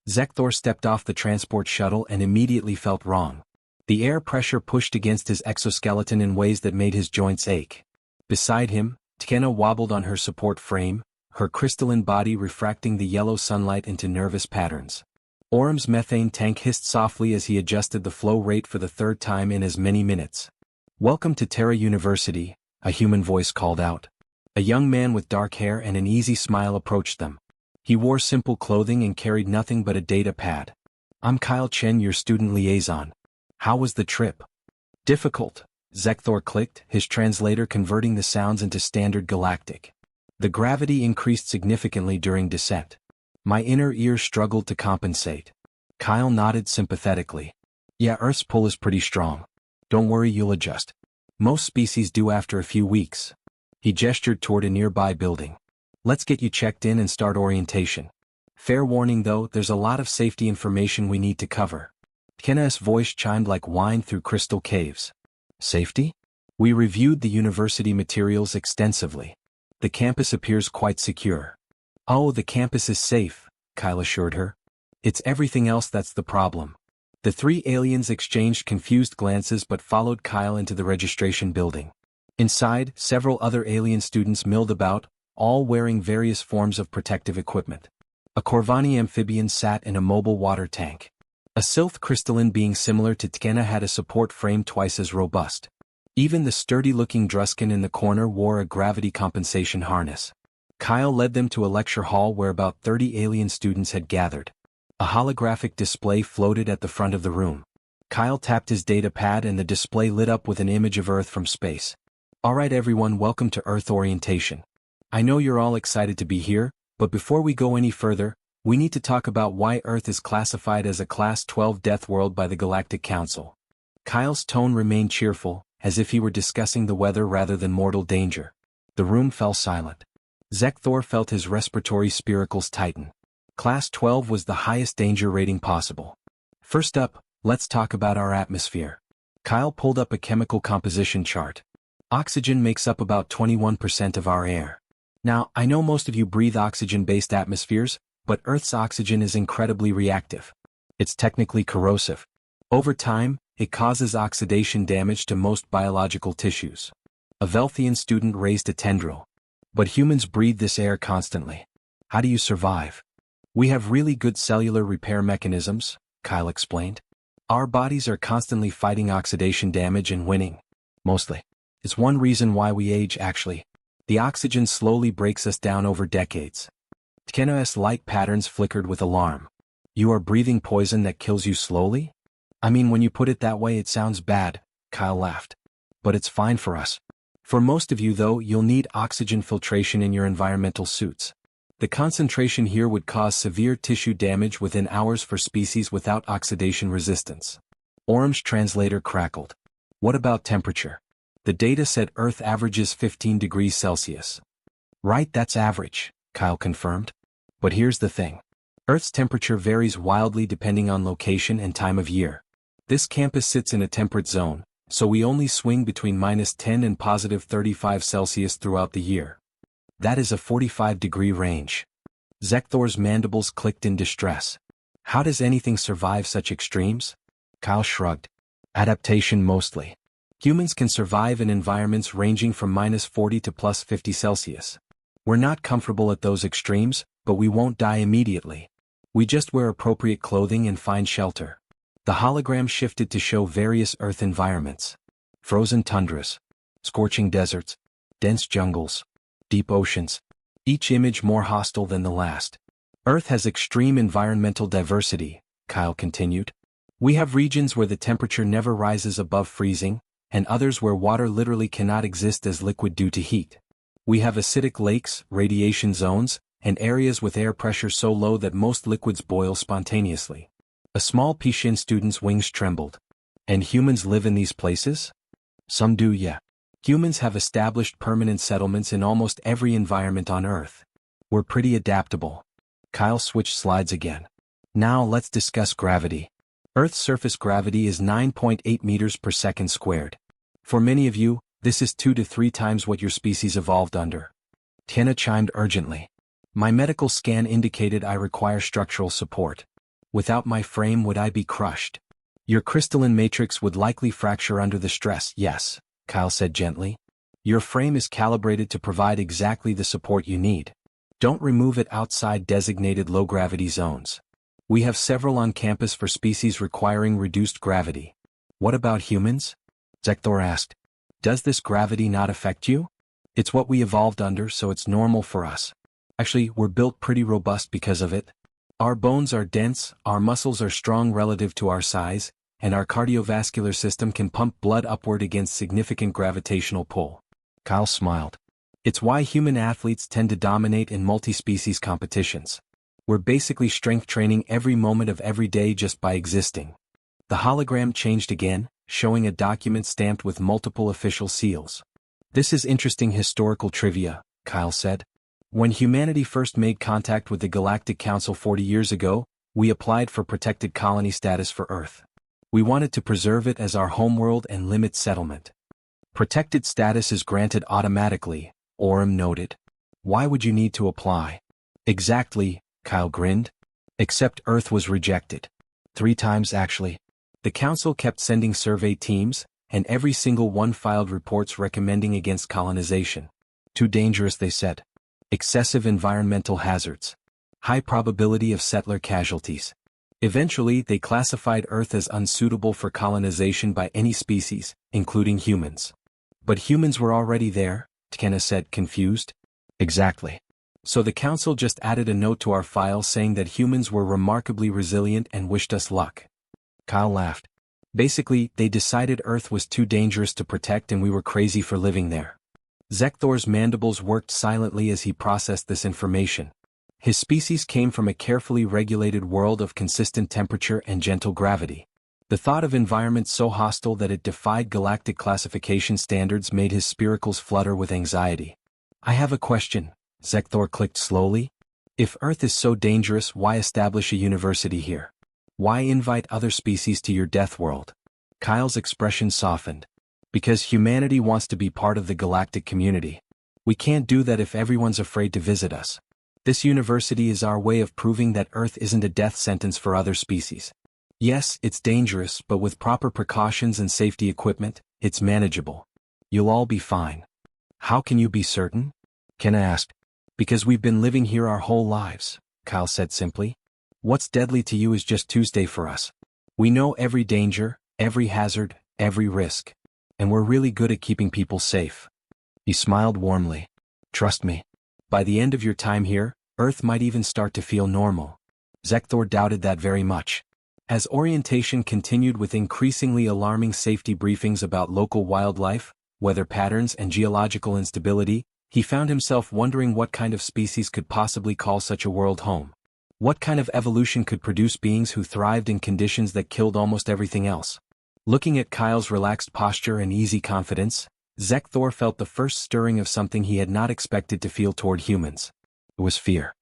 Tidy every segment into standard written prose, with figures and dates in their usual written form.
Zekthor stepped off the transport shuttle and immediately felt wrong. The air pressure pushed against his exoskeleton in ways that made his joints ache. Beside him, Tkenna wobbled on her support frame, her crystalline body refracting the yellow sunlight into nervous patterns. Orm's methane tank hissed softly as he adjusted the flow rate for the third time in as many minutes. "Welcome to Terra University," a human voice called out. A young man with dark hair and an easy smile approached them. He wore simple clothing and carried nothing but a data pad. "I'm Kyle Chen, your student liaison. How was the trip?" "Difficult," Zekthor clicked, his translator converting the sounds into standard galactic. "The gravity increased significantly during descent. My inner ear struggled to compensate." Kyle nodded sympathetically. "Yeah, Earth's pull is pretty strong. Don't worry, you'll adjust. Most species do after a few weeks." He gestured toward a nearby building. "Let's get you checked in and start orientation. Fair warning though, there's a lot of safety information we need to cover." Tkenna's voice chimed like wine through crystal caves. "Safety?" "We reviewed the university materials extensively. The campus appears quite secure." "Oh, the campus is safe," Kyle assured her. "It's everything else that's the problem." The three aliens exchanged confused glances but followed Kyle into the registration building. Inside, several other alien students milled about, all wearing various forms of protective equipment. A Corvani amphibian sat in a mobile water tank. A Sylph crystalline being similar to Tkenna had a support frame twice as robust. Even the sturdy-looking Druskin in the corner wore a gravity compensation harness. Kyle led them to a lecture hall where about 30 alien students had gathered. A holographic display floated at the front of the room. Kyle tapped his data pad and the display lit up with an image of Earth from space. "Alright everyone, welcome to Earth Orientation. I know you're all excited to be here, but before we go any further, we need to talk about why Earth is classified as a Class 12 death world by the Galactic Council." Kyle's tone remained cheerful, as if he were discussing the weather rather than mortal danger. The room fell silent. Zekthor felt his respiratory spiracles tighten. Class 12 was the highest danger rating possible. "First up, let's talk about our atmosphere." Kyle pulled up a chemical composition chart. Oxygen makes up about 21% of our air. Now, I know most of you breathe oxygen-based atmospheres, but Earth's oxygen is incredibly reactive. It's technically corrosive. Over time, it causes oxidation damage to most biological tissues. A Velthian student raised a tendril. "But humans breathe this air constantly. How do you survive?" "We have really good cellular repair mechanisms," Kyle explained. "Our bodies are constantly fighting oxidation damage and winning. Mostly. It's one reason why we age, actually. The oxygen slowly breaks us down over decades." Tkenna's light patterns flickered with alarm. "You are breathing poison that kills you slowly?" "I mean, when you put it that way it sounds bad," Kyle laughed. "But it's fine for us. For most of you though, you'll need oxygen filtration in your environmental suits. The concentration here would cause severe tissue damage within hours for species without oxidation resistance." Orm's translator crackled. "What about temperature?" "The data said Earth averages 15 degrees Celsius." "Right, that's average," Kyle confirmed. "But here's the thing. Earth's temperature varies wildly depending on location and time of year. This campus sits in a temperate zone, so we only swing between -10 and +35 Celsius throughout the year. That is a 45-degree range." Zekthor's mandibles clicked in distress. "How does anything survive such extremes?" Kyle shrugged. "Adaptation mostly. Humans can survive in environments ranging from -40 to +50 Celsius. We're not comfortable at those extremes, but we won't die immediately. We just wear appropriate clothing and find shelter." The hologram shifted to show various Earth environments. Frozen tundras, scorching deserts, dense jungles, deep oceans, each image more hostile than the last. "Earth has extreme environmental diversity," Kyle continued. "We have regions where the temperature never rises above freezing, and others where water literally cannot exist as liquid due to heat. We have acidic lakes, radiation zones, and areas with air pressure so low that most liquids boil spontaneously." A small Pishin student's wings trembled. "And humans live in these places?" "Some do, yeah. Humans have established permanent settlements in almost every environment on Earth. We're pretty adaptable." Kyle switched slides again. "Now let's discuss gravity. Earth's surface gravity is 9.8 meters per second squared. For many of you, this is 2 to 3 times what your species evolved under." Tkenna chimed urgently. "My medical scan indicated I require structural support." Without my frame would I be crushed? Your crystalline matrix would likely fracture under the stress. Yes, Kyle said gently. Your frame is calibrated to provide exactly the support you need. Don't remove it outside designated low-gravity zones. We have several on campus for species requiring reduced gravity. What about humans? Zekthor asked. Does this gravity not affect you? It's what we evolved under, so it's normal for us. Actually, we're built pretty robust because of it. Our bones are dense, our muscles are strong relative to our size, and our cardiovascular system can pump blood upward against significant gravitational pull. Kyle smiled. It's why human athletes tend to dominate in multi-species competitions. We're basically strength training every moment of every day just by existing. The hologram changed again, showing a document stamped with multiple official seals. This is interesting historical trivia, Kyle said. When humanity first made contact with the Galactic Council 40 years ago, we applied for protected colony status for Earth. We wanted to preserve it as our homeworld and limit settlement. Protected status is granted automatically, Orem noted. Why would you need to apply? Exactly, Kyle grinned. Except Earth was rejected. 3 times actually. The Council kept sending survey teams, and every single one filed reports recommending against colonization. Too dangerous, they said. Excessive environmental hazards. High probability of settler casualties. Eventually, they classified Earth as unsuitable for colonization by any species, including humans. But humans were already there, Tkena said, confused. Exactly. So the Council just added a note to our file saying that humans were remarkably resilient and wished us luck. Kyle laughed. Basically, they decided Earth was too dangerous to protect and we were crazy for living there. Zekthor's mandibles worked silently as he processed this information. His species came from a carefully regulated world of consistent temperature and gentle gravity. The thought of environment so hostile that it defied galactic classification standards made his spiracles flutter with anxiety. I have a question, Zekthor clicked slowly. If Earth is so dangerous, why establish a university here? Why invite other species to your Deathworld? Kyle's expression softened. Because humanity wants to be part of the galactic community. We can't do that if everyone's afraid to visit us. This university is our way of proving that Earth isn't a death sentence for other species. Yes, it's dangerous, but with proper precautions and safety equipment, it's manageable. You'll all be fine. How can you be certain? Kenna asked. Because we've been living here our whole lives, Kyle said simply. What's deadly to you is just Tuesday for us. We know every danger, every hazard, every risk. And we're really good at keeping people safe. He smiled warmly. Trust me. By the end of your time here, Earth might even start to feel normal. Zekthor doubted that very much. As orientation continued with increasingly alarming safety briefings about local wildlife, weather patterns and geological instability, he found himself wondering what kind of species could possibly call such a world home. What kind of evolution could produce beings who thrived in conditions that killed almost everything else? Looking at Kyle's relaxed posture and easy confidence, Zekthor felt the first stirring of something he had not expected to feel toward humans. It was fear.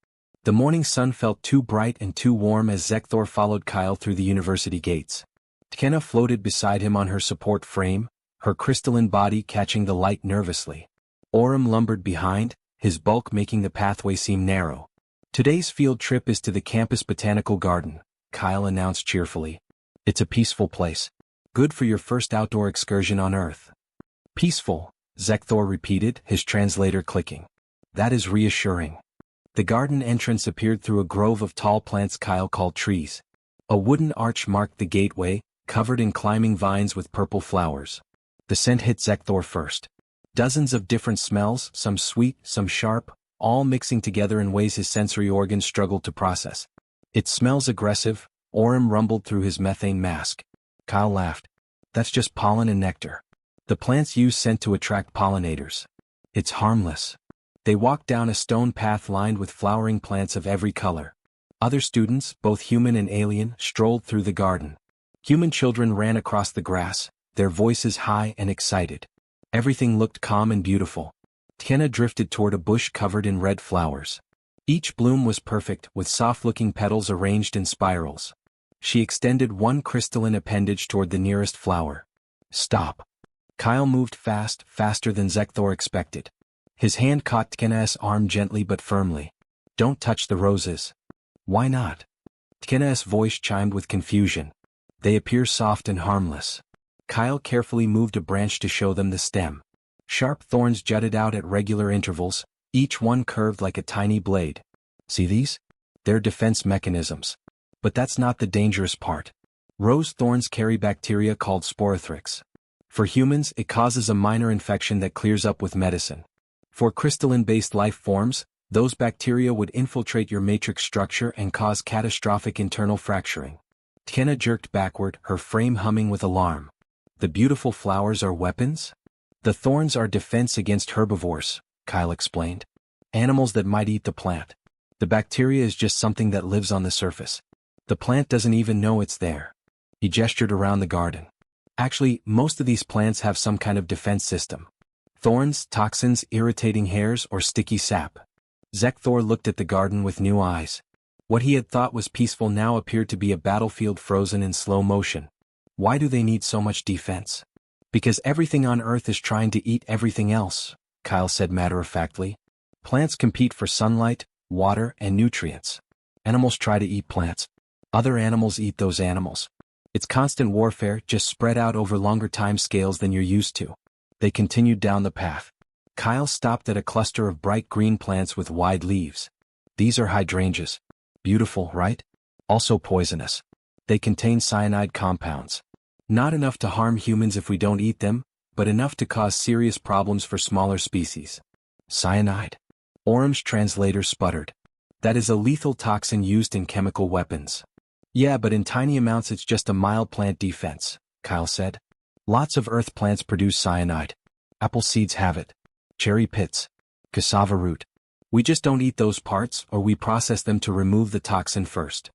The morning sun felt too bright and too warm as Zekthor followed Kyle through the university gates. Tkena floated beside him on her support frame, her crystalline body catching the light nervously. Orem lumbered behind, his bulk making the pathway seem narrow. Today's field trip is to the campus botanical garden, Kyle announced cheerfully. It's a peaceful place. Good for your first outdoor excursion on Earth. Peaceful, Zekthor repeated, his translator clicking. That is reassuring. The garden entrance appeared through a grove of tall plants Kyle called trees. A wooden arch marked the gateway, covered in climbing vines with purple flowers. The scent hit Zekthor first. Dozens of different smells, some sweet, some sharp, all mixing together in ways his sensory organs struggled to process. It smells aggressive, Orem rumbled through his methane mask. Kyle laughed. That's just pollen and nectar. The plants use scent to attract pollinators. It's harmless. They walked down a stone path lined with flowering plants of every color. Other students, both human and alien, strolled through the garden. Human children ran across the grass, their voices high and excited. Everything looked calm and beautiful. Tkena drifted toward a bush covered in red flowers. Each bloom was perfect, with soft-looking petals arranged in spirals. She extended one crystalline appendage toward the nearest flower. Stop. Kyle moved fast, faster than Zekthor expected. His hand caught Tkena's arm gently but firmly. Don't touch the roses. Why not? Tkena's voice chimed with confusion. They appear soft and harmless. Kyle carefully moved a branch to show them the stem. Sharp thorns jutted out at regular intervals, each one curved like a tiny blade. See these? They're defense mechanisms. But that's not the dangerous part. Rose thorns carry bacteria called sporothrix. For humans, it causes a minor infection that clears up with medicine. For crystalline-based life forms, those bacteria would infiltrate your matrix structure and cause catastrophic internal fracturing. Tkena jerked backward, her frame humming with alarm. The beautiful flowers are weapons? The thorns are defense against herbivores, Kyle explained. Animals that might eat the plant. The bacteria is just something that lives on the surface. The plant doesn't even know it's there. He gestured around the garden. Actually, most of these plants have some kind of defense system. Thorns, toxins, irritating hairs, or sticky sap. Zekthor looked at the garden with new eyes. What he had thought was peaceful now appeared to be a battlefield frozen in slow motion. Why do they need so much defense? Because everything on Earth is trying to eat everything else, Kyle said matter-of-factly. Plants compete for sunlight, water, and nutrients. Animals try to eat plants. Other animals eat those animals. It's constant warfare, just spread out over longer time scales than you're used to. They continued down the path. Kyle stopped at a cluster of bright green plants with wide leaves. These are hydrangeas. Beautiful, right? Also poisonous. They contain cyanide compounds. Not enough to harm humans if we don't eat them, but enough to cause serious problems for smaller species. Cyanide? Orm's translator sputtered. That is a lethal toxin used in chemical weapons. Yeah, but in tiny amounts it's just a mild plant defense, Kyle said. Lots of earth plants produce cyanide. Apple seeds have it. Cherry pits. Cassava root. We just don't eat those parts, or we process them to remove the toxin first.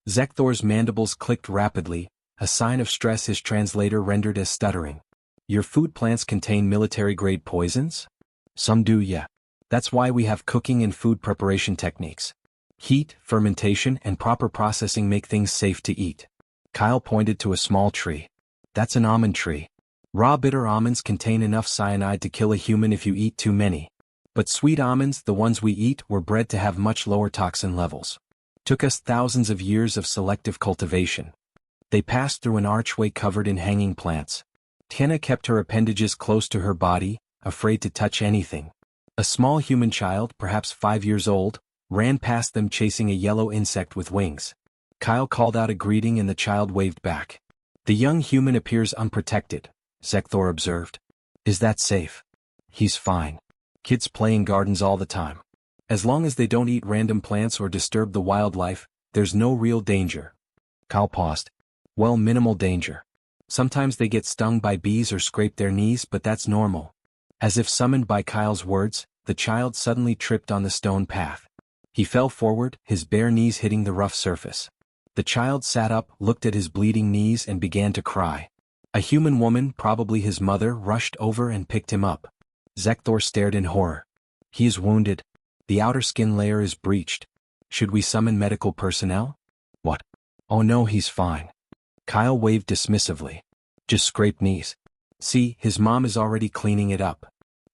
Zekthor's mandibles clicked rapidly, a sign of stress his translator rendered as stuttering. Your food plants contain military-grade poisons? Some do, yeah. That's why we have cooking and food preparation techniques. Heat, fermentation, and proper processing make things safe to eat. Kyle pointed to a small tree. That's an almond tree. Raw bitter almonds contain enough cyanide to kill a human if you eat too many. But sweet almonds, the ones we eat, were bred to have much lower toxin levels. Took us thousands of years of selective cultivation. They passed through an archway covered in hanging plants. Tiana kept her appendages close to her body, afraid to touch anything. A small human child, perhaps 5 years old, ran past them chasing a yellow insect with wings. Kyle called out a greeting and the child waved back. The young human appears unprotected, Zekthor observed. Is that safe? He's fine. Kids play in gardens all the time. As long as they don't eat random plants or disturb the wildlife, there's no real danger. Kyle paused. Well, minimal danger. Sometimes they get stung by bees or scrape their knees, but that's normal. As if summoned by Kyle's words, the child suddenly tripped on the stone path. He fell forward, his bare knees hitting the rough surface. The child sat up, looked at his bleeding knees and began to cry. A human woman, probably his mother, rushed over and picked him up. Zekthor stared in horror. He is wounded. The outer skin layer is breached. Should we summon medical personnel? What? Oh no, he's fine. Kyle waved dismissively. Just scraped knees. See, his mom is already cleaning it up.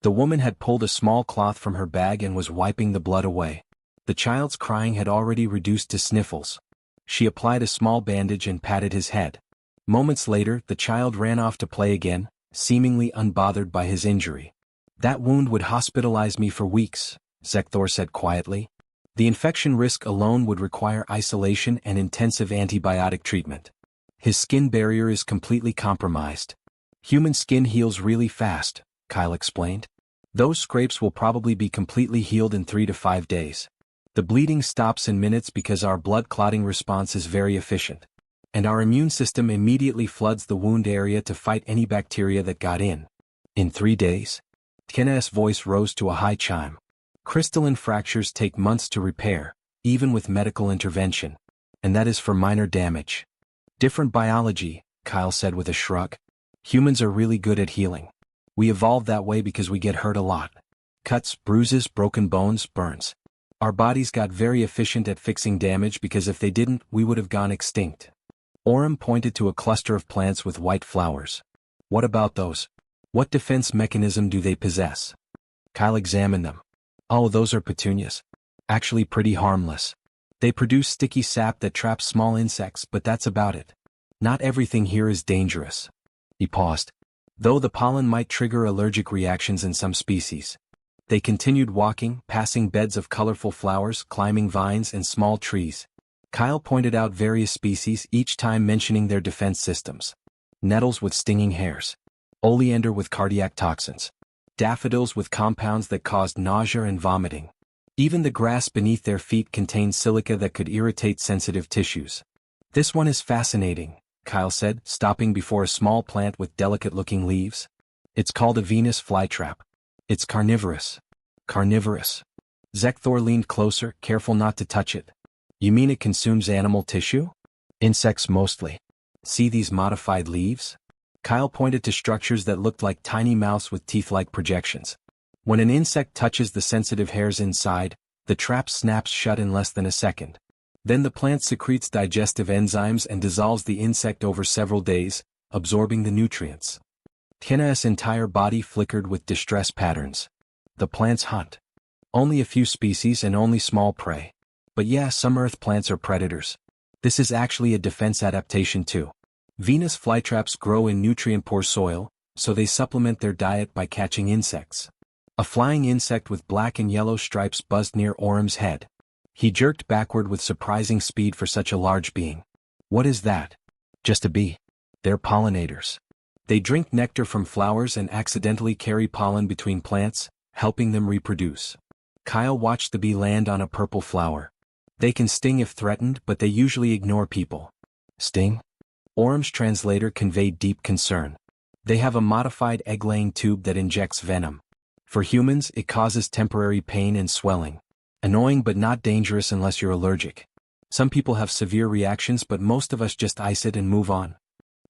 The woman had pulled a small cloth from her bag and was wiping the blood away. The child's crying had already reduced to sniffles. She applied a small bandage and patted his head. Moments later, the child ran off to play again, seemingly unbothered by his injury. That wound would hospitalize me for weeks, Zekthor said quietly. The infection risk alone would require isolation and intensive antibiotic treatment. His skin barrier is completely compromised. Human skin heals really fast, Kyle explained. Those scrapes will probably be completely healed in 3 to 5 days. The bleeding stops in minutes because our blood clotting response is very efficient. And our immune system immediately floods the wound area to fight any bacteria that got in. In 3 days? Tkena's voice rose to a high chime. Crystalline fractures take months to repair, even with medical intervention. And that is for minor damage. Different biology, Kyle said with a shrug. Humans are really good at healing. We evolved that way because we get hurt a lot. Cuts, bruises, broken bones, burns. Our bodies got very efficient at fixing damage because if they didn't, we would have gone extinct. Orem pointed to a cluster of plants with white flowers. What about those? What defense mechanism do they possess? Kyle examined them. Oh, those are petunias. Actually pretty harmless. They produce sticky sap that traps small insects, but that's about it. Not everything here is dangerous. He paused. Though the pollen might trigger allergic reactions in some species. They continued walking, passing beds of colorful flowers, climbing vines and small trees. Kyle pointed out various species, each time mentioning their defense systems. Nettles with stinging hairs. Oleander with cardiac toxins. Daffodils with compounds that caused nausea and vomiting. Even the grass beneath their feet contained silica that could irritate sensitive tissues. This one is fascinating, Kyle said, stopping before a small plant with delicate-looking leaves. It's called a Venus flytrap. It's carnivorous. Carnivorous. Zekthor leaned closer, careful not to touch it. You mean it consumes animal tissue? Insects mostly. See these modified leaves? Kyle pointed to structures that looked like tiny mouths with teeth-like projections. When an insect touches the sensitive hairs inside, the trap snaps shut in less than a second. Then the plant secretes digestive enzymes and dissolves the insect over several days, absorbing the nutrients. Tiena's entire body flickered with distress patterns. The plants hunt. Only a few species and only small prey. But yeah, some earth plants are predators. This is actually a defense adaptation too. Venus flytraps grow in nutrient-poor soil, so they supplement their diet by catching insects. A flying insect with black and yellow stripes buzzed near Orm's head. He jerked backward with surprising speed for such a large being. What is that? Just a bee. They're pollinators. They drink nectar from flowers and accidentally carry pollen between plants, helping them reproduce. Kyle watched the bee land on a purple flower. They can sting if threatened, but they usually ignore people. Sting? Orm's translator conveyed deep concern. They have a modified egg-laying tube that injects venom. For humans, it causes temporary pain and swelling. Annoying but not dangerous unless you're allergic. Some people have severe reactions, but most of us just ice it and move on.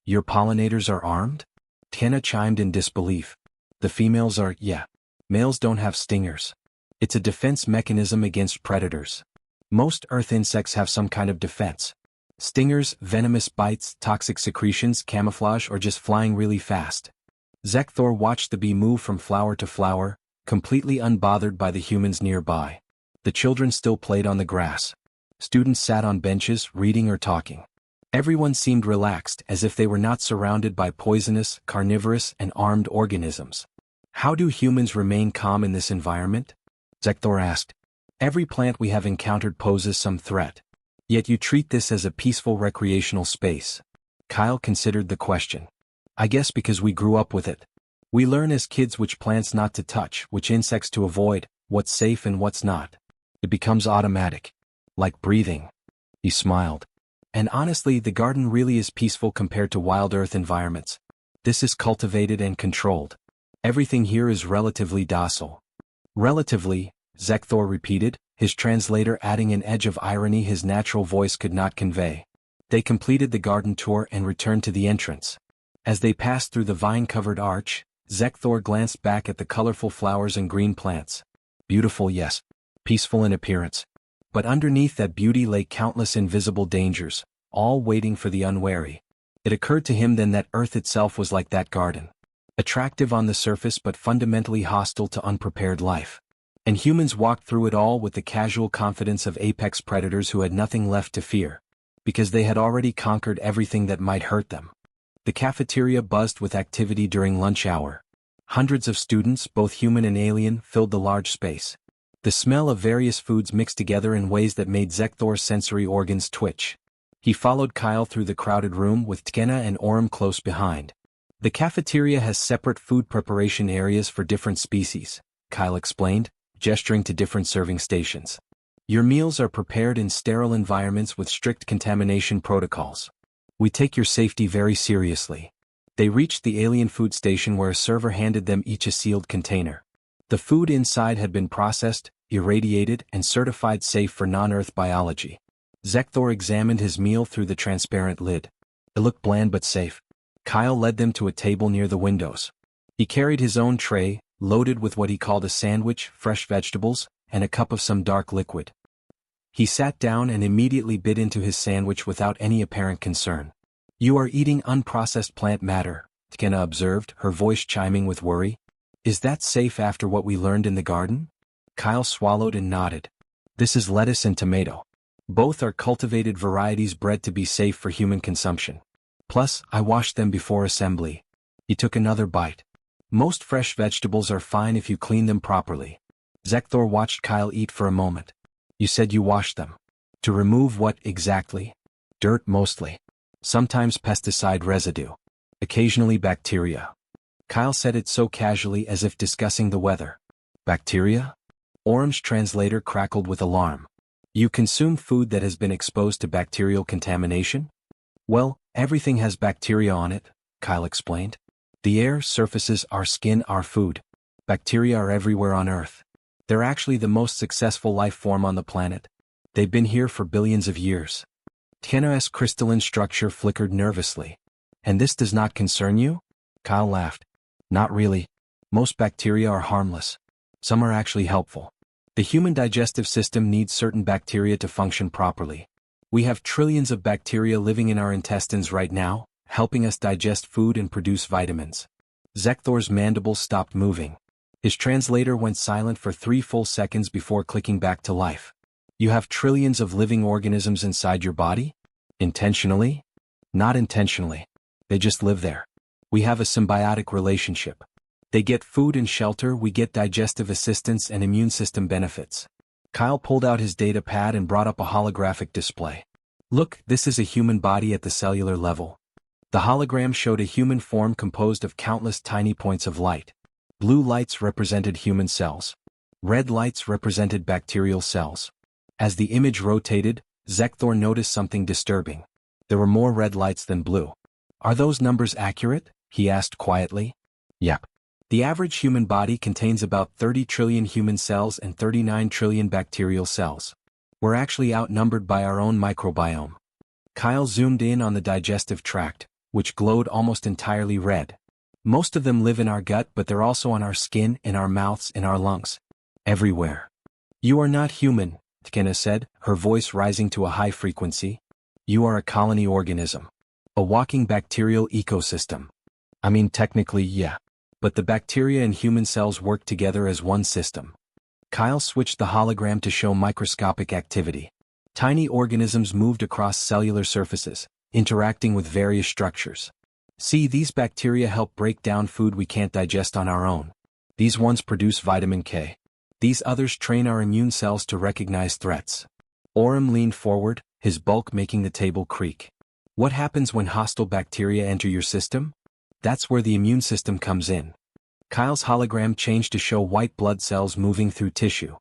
Your pollinators are armed? Tiena chimed in disbelief. The females are, yeah. Males don't have stingers. It's a defense mechanism against predators. Most earth insects have some kind of defense. Stingers, venomous bites, toxic secretions, camouflage, or just flying really fast. Zekthor watched the bee move from flower to flower, completely unbothered by the humans nearby. The children still played on the grass. Students sat on benches, reading or talking. Everyone seemed relaxed, as if they were not surrounded by poisonous, carnivorous, and armed organisms. How do humans remain calm in this environment? Zekthor asked. Every plant we have encountered poses some threat. Yet you treat this as a peaceful recreational space. Kyle considered the question. I guess because we grew up with it. We learn as kids which plants not to touch, which insects to avoid, what's safe and what's not. It becomes automatic. Like breathing. He smiled. And honestly, the garden really is peaceful compared to wild earth environments. This is cultivated and controlled. Everything here is relatively docile. Relatively, Zekthor repeated, his translator adding an edge of irony his natural voice could not convey. They completed the garden tour and returned to the entrance. As they passed through the vine-covered arch, Zekthor glanced back at the colorful flowers and green plants. Beautiful, yes. Peaceful in appearance. But underneath that beauty lay countless invisible dangers, all waiting for the unwary. It occurred to him then that Earth itself was like that garden. Attractive on the surface but fundamentally hostile to unprepared life. And humans walked through it all with the casual confidence of apex predators who had nothing left to fear. Because they had already conquered everything that might hurt them. The cafeteria buzzed with activity during lunch hour. Hundreds of students, both human and alien, filled the large space. The smell of various foods mixed together in ways that made Zekthor's sensory organs twitch. He followed Kyle through the crowded room with Tiena and Orm close behind. The cafeteria has separate food preparation areas for different species, Kyle explained, gesturing to different serving stations. Your meals are prepared in sterile environments with strict contamination protocols. We take your safety very seriously. They reached the alien food station where a server handed them each a sealed container. The food inside had been processed, irradiated, and certified safe for non-Earth biology. Zekthor examined his meal through the transparent lid. It looked bland but safe. Kyle led them to a table near the windows. He carried his own tray, loaded with what he called a sandwich, fresh vegetables, and a cup of some dark liquid. He sat down and immediately bit into his sandwich without any apparent concern. You are eating unprocessed plant matter, Tiena observed, her voice chiming with worry. Is that safe after what we learned in the garden? Kyle swallowed and nodded. This is lettuce and tomato. Both are cultivated varieties bred to be safe for human consumption. Plus, I washed them before assembly. He took another bite. Most fresh vegetables are fine if you clean them properly. Zekthor watched Kyle eat for a moment. You said you washed them. To remove what exactly? Dirt mostly. Sometimes pesticide residue. Occasionally bacteria. Kyle said it so casually as if discussing the weather. Bacteria? Orm's translator crackled with alarm. You consume food that has been exposed to bacterial contamination? Well, everything has bacteria on it, Kyle explained. The air, surfaces, our skin, our food. Bacteria are everywhere on Earth. They're actually the most successful life form on the planet. They've been here for billions of years. Tiena's crystalline structure flickered nervously. And this does not concern you? Kyle laughed. Not really. Most bacteria are harmless. Some are actually helpful. The human digestive system needs certain bacteria to function properly. We have trillions of bacteria living in our intestines right now, helping us digest food and produce vitamins. Zekthor's mandibles stopped moving. His translator went silent for 3 full seconds before clicking back to life. You have trillions of living organisms inside your body? Intentionally? Not intentionally. They just live there. We have a symbiotic relationship. They get food and shelter, we get digestive assistance and immune system benefits. Kyle pulled out his data pad and brought up a holographic display. Look, this is a human body at the cellular level. The hologram showed a human form composed of countless tiny points of light. Blue lights represented human cells. Red lights represented bacterial cells. As the image rotated, Zekthor noticed something disturbing. There were more red lights than blue. Are those numbers accurate? He asked quietly. Yep. The average human body contains about 30 trillion human cells and 39 trillion bacterial cells. We're actually outnumbered by our own microbiome. Kyle zoomed in on the digestive tract, which glowed almost entirely red. Most of them live in our gut, but they're also on our skin, in our mouths, in our lungs. Everywhere. You are not human, Tkena said, her voice rising to a high frequency. You are a colony organism. A walking bacterial ecosystem. I mean, technically, yeah. But the bacteria and human cells work together as one system. Kyle switched the hologram to show microscopic activity. Tiny organisms moved across cellular surfaces, interacting with various structures. See, these bacteria help break down food we can't digest on our own. These ones produce vitamin K. These others train our immune cells to recognize threats. Orm leaned forward, his bulk making the table creak. What happens when hostile bacteria enter your system? That's where the immune system comes in. Kyle's hologram changed to show white blood cells moving through tissue.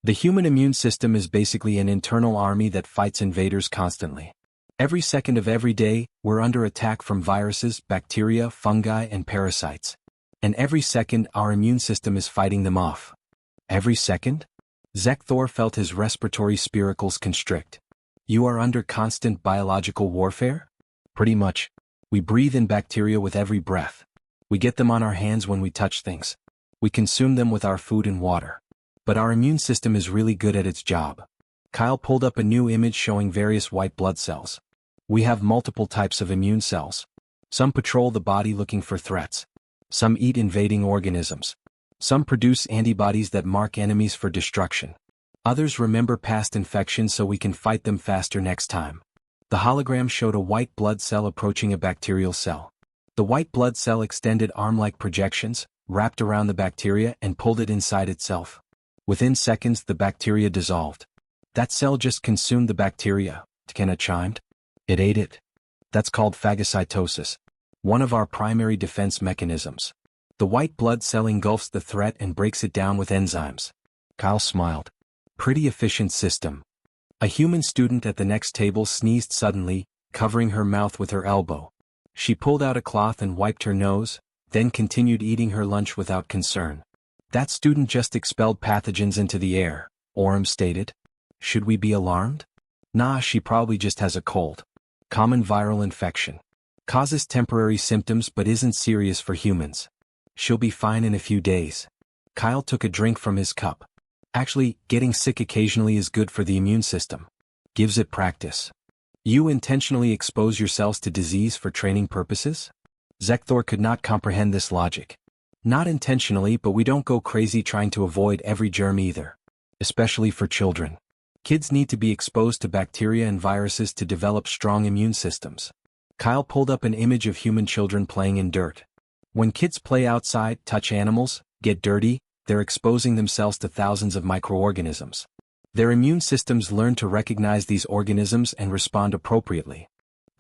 The human immune system is basically an internal army that fights invaders constantly. Every second of every day, we're under attack from viruses, bacteria, fungi, and parasites. And every second, our immune system is fighting them off. Every second? Zekthor felt his respiratory spiracles constrict. You are under constant biological warfare? Pretty much. We breathe in bacteria with every breath. We get them on our hands when we touch things. We consume them with our food and water. But our immune system is really good at its job. Kyle pulled up a new image showing various white blood cells. We have multiple types of immune cells. Some patrol the body looking for threats. Some eat invading organisms. Some produce antibodies that mark enemies for destruction. Others remember past infections so we can fight them faster next time. The hologram showed a white blood cell approaching a bacterial cell. The white blood cell extended arm-like projections, wrapped around the bacteria and pulled it inside itself. Within seconds, the bacteria dissolved. That cell just consumed the bacteria, Tkena chimed. It ate it. That's called phagocytosis, one of our primary defense mechanisms. The white blood cell engulfs the threat and breaks it down with enzymes. Kyle smiled. Pretty efficient system. A human student at the next table sneezed suddenly, covering her mouth with her elbow. She pulled out a cloth and wiped her nose, then continued eating her lunch without concern. That student just expelled pathogens into the air, Orm stated. Should we be alarmed? Nah, she probably just has a cold. Common viral infection. Causes temporary symptoms but isn't serious for humans. She'll be fine in a few days. Kyle took a drink from his cup. Actually, getting sick occasionally is good for the immune system. Gives it practice. You intentionally expose yourselves to disease for training purposes? Zekthor could not comprehend this logic. Not intentionally, but we don't go crazy trying to avoid every germ either. Especially for children. Kids need to be exposed to bacteria and viruses to develop strong immune systems. Kyle pulled up an image of human children playing in dirt. When kids play outside, touch animals, get dirty, they're exposing themselves to thousands of microorganisms. Their immune systems learn to recognize these organisms and respond appropriately.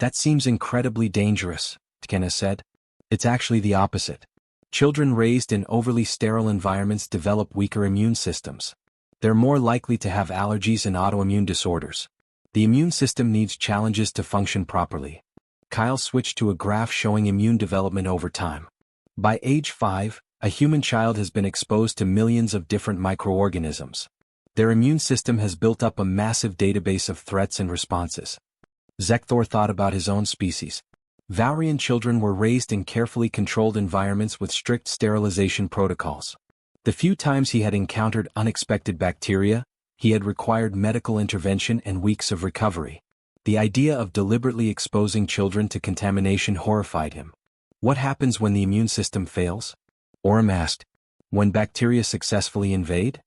That seems incredibly dangerous, Tekena said. It's actually the opposite. Children raised in overly sterile environments develop weaker immune systems. They're more likely to have allergies and autoimmune disorders. The immune system needs challenges to function properly. Kyle switched to a graph showing immune development over time. By age 5, a human child has been exposed to millions of different microorganisms. Their immune system has built up a massive database of threats and responses. Zekthor thought about his own species. Vaurian children were raised in carefully controlled environments with strict sterilization protocols. The few times he had encountered unexpected bacteria, he had required medical intervention and weeks of recovery. The idea of deliberately exposing children to contamination horrified him. What happens when the immune system fails? Orem asked. When bacteria successfully invade?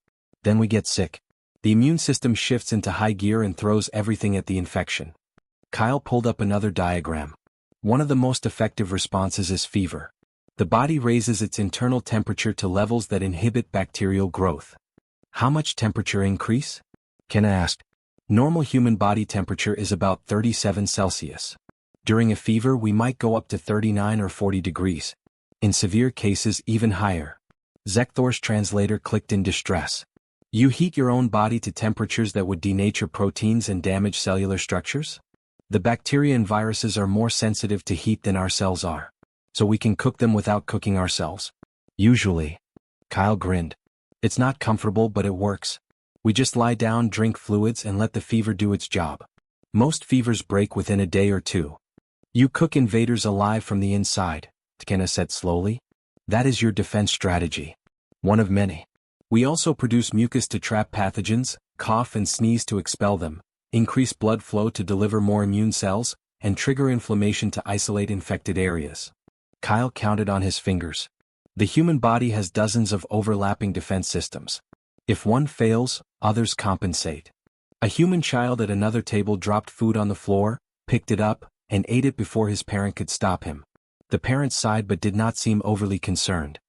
Then we get sick. The immune system shifts into high gear and throws everything at the infection. Kyle pulled up another diagram. One of the most effective responses is fever. The body raises its internal temperature to levels that inhibit bacterial growth. How much temperature increase? Kenna asked. Normal human body temperature is about 37 Celsius. During a fever we might go up to 39 or 40 degrees. In severe cases even higher. Zekthor's translator clicked in distress. You heat your own body to temperatures that would denature proteins and damage cellular structures? The bacteria and viruses are more sensitive to heat than our cells are. So we can cook them without cooking ourselves? Usually. Kyle grinned. It's not comfortable but it works. We just lie down, drink fluids and let the fever do its job. Most fevers break within a day or two. You cook invaders alive from the inside, Tekena said slowly. That is your defense strategy. One of many. We also produce mucus to trap pathogens, cough and sneeze to expel them, increase blood flow to deliver more immune cells, and trigger inflammation to isolate infected areas. Kyle counted on his fingers. The human body has dozens of overlapping defense systems. If one fails, others compensate. A human child at another table dropped food on the floor, picked it up, and ate it before his parent could stop him. The parent sighed but did not seem overly concerned.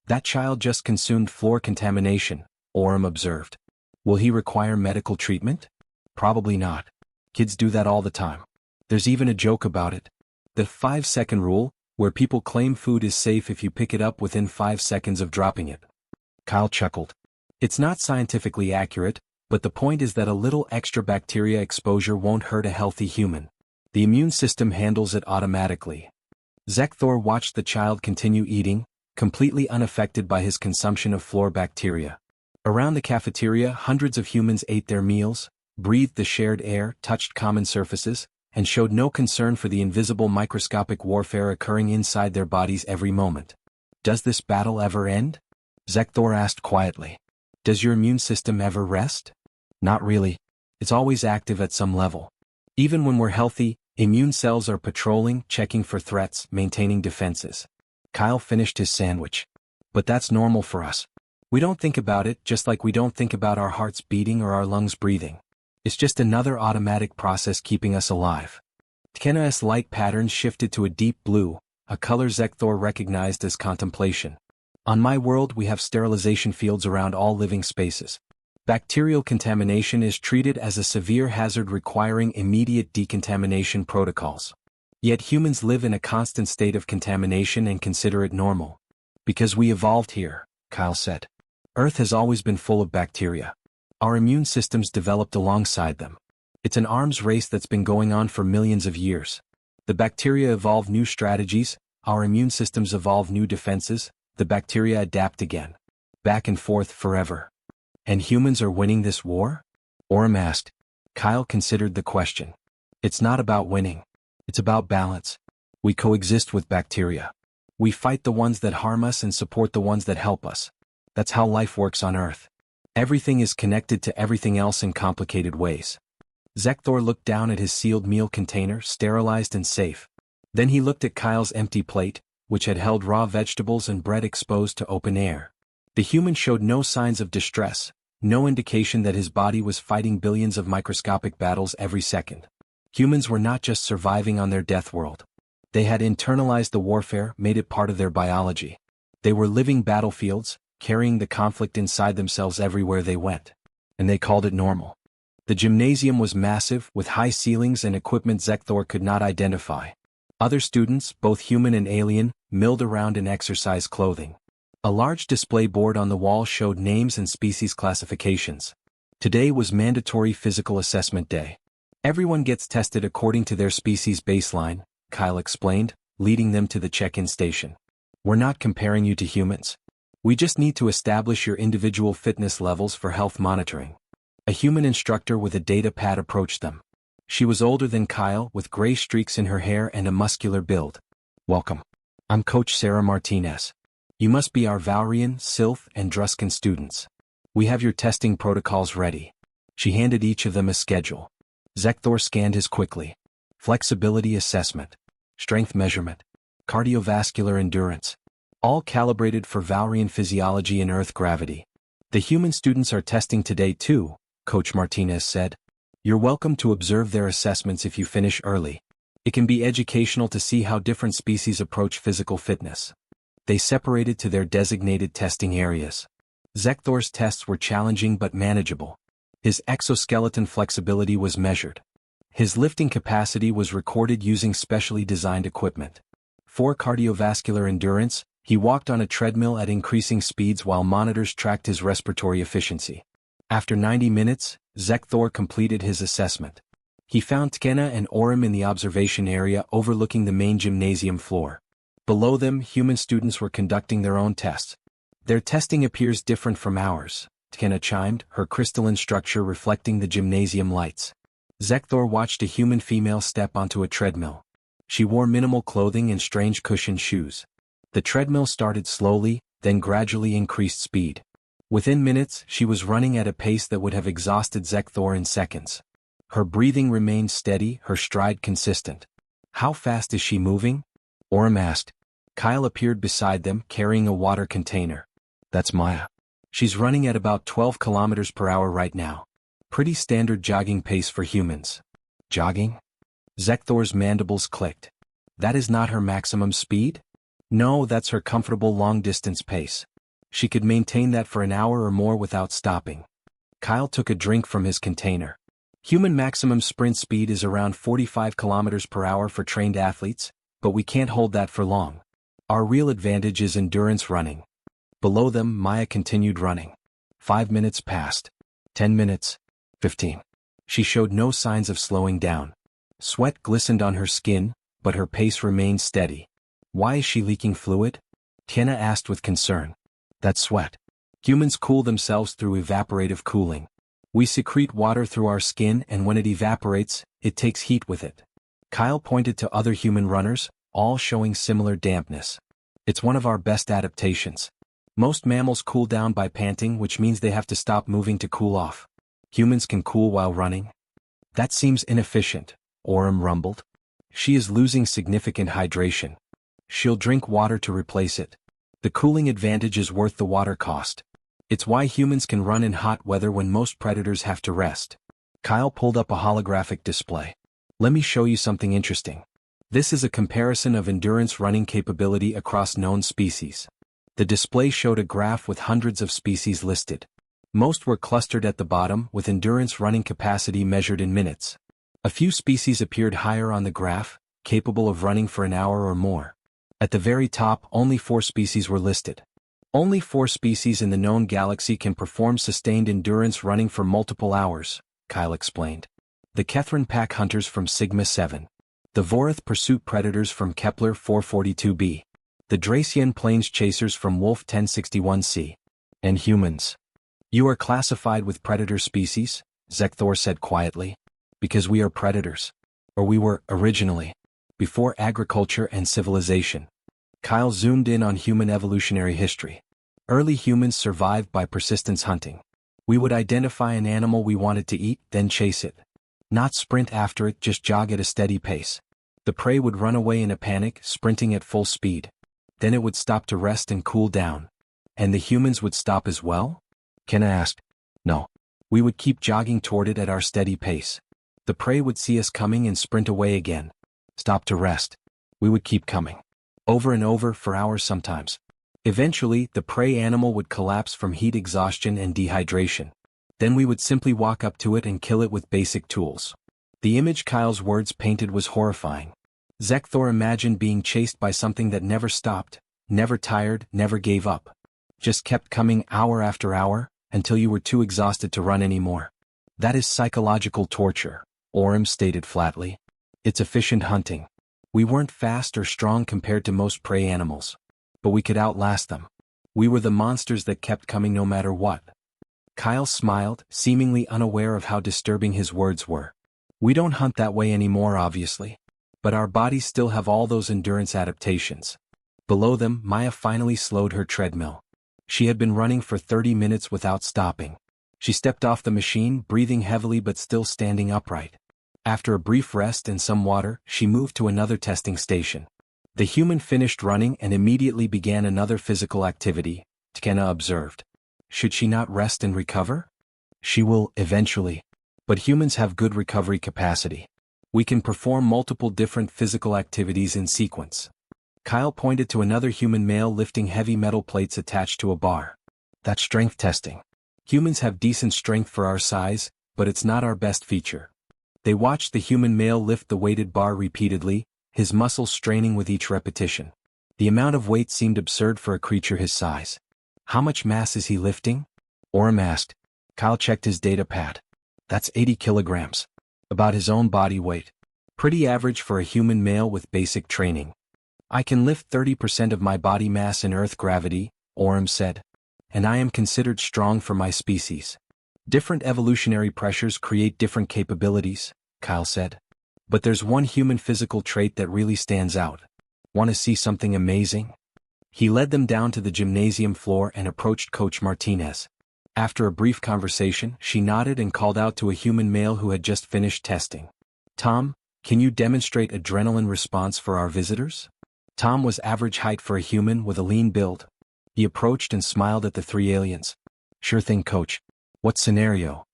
That child just consumed floor contamination, Orem observed. Will he require medical treatment? Probably not. Kids do that all the time. There's even a joke about it. The 5-second rule, where people claim food is safe if you pick it up within 5 seconds of dropping it. Kyle chuckled. It's not scientifically accurate, but the point is that a little extra bacteria exposure won't hurt a healthy human. The immune system handles it automatically. Zekthor watched the child continue eating, completely unaffected by his consumption of floor bacteria. Around the cafeteria, hundreds of humans ate their meals, breathed the shared air, touched common surfaces, and showed no concern for the invisible microscopic warfare occurring inside their bodies every moment. Does this battle ever end? Zekthor asked quietly. Does your immune system ever rest? Not really. It's always active at some level. Even when we're healthy, immune cells are patrolling, checking for threats, maintaining defenses. Kyle finished his sandwich. But that's normal for us. We don't think about it just like we don't think about our hearts beating or our lungs breathing. It's just another automatic process keeping us alive. Tekena's light patterns shifted to a deep blue, a color Zekthor recognized as contemplation. On my world we have sterilization fields around all living spaces. Bacterial contamination is treated as a severe hazard requiring immediate decontamination protocols. Yet humans live in a constant state of contamination and consider it normal. Because we evolved here, Kyle said. Earth has always been full of bacteria. Our immune systems developed alongside them. It's an arms race that's been going on for millions of years. The bacteria evolve new strategies, our immune systems evolve new defenses, the bacteria adapt again. Back and forth forever. And humans are winning this war? Orem asked. Kyle considered the question. It's not about winning. It's about balance. We coexist with bacteria. We fight the ones that harm us and support the ones that help us. That's how life works on Earth. Everything is connected to everything else in complicated ways. Zekthor looked down at his sealed meal container, sterilized and safe. Then he looked at Kyle's empty plate, which had held raw vegetables and bread exposed to open air. The human showed no signs of distress, no indication that his body was fighting billions of microscopic battles every second. Humans were not just surviving on their death world. They had internalized the warfare, made it part of their biology. They were living battlefields, carrying the conflict inside themselves everywhere they went. And they called it normal. The gymnasium was massive, with high ceilings and equipment Zekthor could not identify. Other students, both human and alien, milled around in exercise clothing. A large display board on the wall showed names and species classifications. Today was mandatory physical assessment day. Everyone gets tested according to their species baseline, Kyle explained, leading them to the check-in station. We're not comparing you to humans. We just need to establish your individual fitness levels for health monitoring. A human instructor with a data pad approached them. She was older than Kyle, with gray streaks in her hair and a muscular build. Welcome. I'm Coach Sarah Martinez. You must be our Valrian, Sylph, and Druscan students. We have your testing protocols ready. She handed each of them a schedule. Zekthor scanned his quickly. Flexibility assessment, strength measurement, cardiovascular endurance. All calibrated for Valrian physiology and Earth gravity. The human students are testing today too, Coach Martinez said. You're welcome to observe their assessments if you finish early. It can be educational to see how different species approach physical fitness. They separated to their designated testing areas. Zekthor's tests were challenging but manageable. His exoskeleton flexibility was measured. His lifting capacity was recorded using specially designed equipment. For cardiovascular endurance, he walked on a treadmill at increasing speeds while monitors tracked his respiratory efficiency. After 90 minutes, Zekthor completed his assessment. He found Tkena and Orem in the observation area overlooking the main gymnasium floor. Below them, human students were conducting their own tests. Their testing appears different from ours, Tkena chimed, her crystalline structure reflecting the gymnasium lights. Zekthor watched a human female step onto a treadmill. She wore minimal clothing and strange cushioned shoes. The treadmill started slowly, then gradually increased speed. Within minutes, she was running at a pace that would have exhausted Zekthor in seconds. Her breathing remained steady, her stride consistent. How fast is she moving? Orem asked. Kyle appeared beside them, carrying a water container. That's Maya. She's running at about 12 kilometers per hour right now. Pretty standard jogging pace for humans. Jogging? Zekthor's mandibles clicked. That is not her maximum speed? No, that's her comfortable long-distance pace. She could maintain that for an hour or more without stopping. Kyle took a drink from his container. Human maximum sprint speed is around 45 kilometers per hour for trained athletes, but we can't hold that for long. Our real advantage is endurance running. Below them, Maya continued running. 5 minutes passed. 10 minutes. 15. She showed no signs of slowing down. Sweat glistened on her skin, but her pace remained steady. Why is she leaking fluid? Kenna asked with concern. That's sweat. Humans cool themselves through evaporative cooling. We secrete water through our skin, and when it evaporates, it takes heat with it. Kyle pointed to other human runners, all showing similar dampness. It's one of our best adaptations. Most mammals cool down by panting, which means they have to stop moving to cool off. Humans can cool while running? That seems inefficient, Orem rumbled. She is losing significant hydration. She'll drink water to replace it. The cooling advantage is worth the water cost. It's why humans can run in hot weather when most predators have to rest. Kyle pulled up a holographic display. Let me show you something interesting. This is a comparison of endurance running capability across known species. The display showed a graph with hundreds of species listed. Most were clustered at the bottom, with endurance running capacity measured in minutes. A few species appeared higher on the graph, capable of running for an hour or more. At the very top, only 4 species were listed. Only 4 species in the known galaxy can perform sustained endurance running for multiple hours, Kyle explained. The Kethran pack hunters from Sigma 7. The Vorath pursuit predators from Kepler 442b. The Dracian plains chasers from Wolf 1061c. And humans. You are classified with predator species, Zekthor said quietly. Because we are predators. Or we were, originally. Before agriculture and civilization. Kyle zoomed in on human evolutionary history. Early humans survived by persistence hunting. We would identify an animal we wanted to eat, then chase it. Not sprint after it, just jog at a steady pace. The prey would run away in a panic, sprinting at full speed. Then it would stop to rest and cool down. And the humans would stop as well? Kenna asked. No. We would keep jogging toward it at our steady pace. The prey would see us coming and sprint away again. Stop to rest. We would keep coming. Over and over for hours sometimes. Eventually, the prey animal would collapse from heat exhaustion and dehydration. Then we would simply walk up to it and kill it with basic tools. The image Kyle's words painted was horrifying. Zekthor imagined being chased by something that never stopped, never tired, never gave up. Just kept coming hour after hour, until you were too exhausted to run anymore. That is psychological torture, Orem stated flatly. It's efficient hunting. We weren't fast or strong compared to most prey animals. But we could outlast them. We were the monsters that kept coming no matter what. Kyle smiled, seemingly unaware of how disturbing his words were. We don't hunt that way anymore, obviously. But our bodies still have all those endurance adaptations. Below them, Maya finally slowed her treadmill. She had been running for 30 minutes without stopping. She stepped off the machine, breathing heavily but still standing upright. After a brief rest and some water, she moved to another testing station. The human finished running and immediately began another physical activity, Tekena observed. Should she not rest and recover? She will, eventually. But humans have good recovery capacity. We can perform multiple different physical activities in sequence. Kyle pointed to another human male lifting heavy metal plates attached to a bar. That's strength testing. Humans have decent strength for our size, but it's not our best feature. They watched the human male lift the weighted bar repeatedly, his muscles straining with each repetition. The amount of weight seemed absurd for a creature his size. How much mass is he lifting? Orem asked. Kyle checked his data pad. That's 80 kilograms. About his own body weight. Pretty average for a human male with basic training. I can lift 30% of my body mass in Earth gravity, Orem said. And I am considered strong for my species. Different evolutionary pressures create different capabilities, Kyle said. But there's one human physical trait that really stands out. Want to see something amazing? He led them down to the gymnasium floor and approached Coach Martinez. After a brief conversation, she nodded and called out to a human male who had just finished testing. Tom, can you demonstrate adrenaline response for our visitors? Tom was average height for a human with a lean build. He approached and smiled at the three aliens. Sure thing, Coach. What scenario?